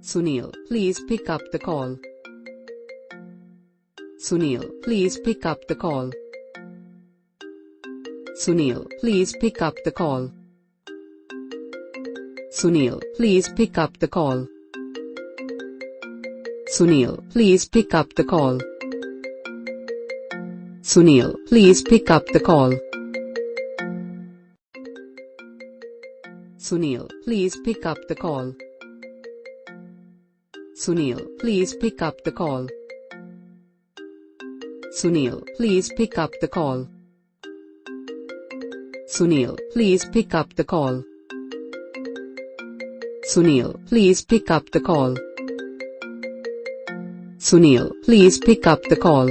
Sunil, please pick up the call. Sunil, please pick up the call. Sunil, please pick up the call. Sunil, please pick up the call. Sunil, please pick up the call. Sunil, please pick up the call. Sunil, please pick up the call. Sunil, please pick up the call. Sunil, please pick up the call. Sunil, please pick up the call. Sunil, please pick up the call. Sunil, please pick up the call.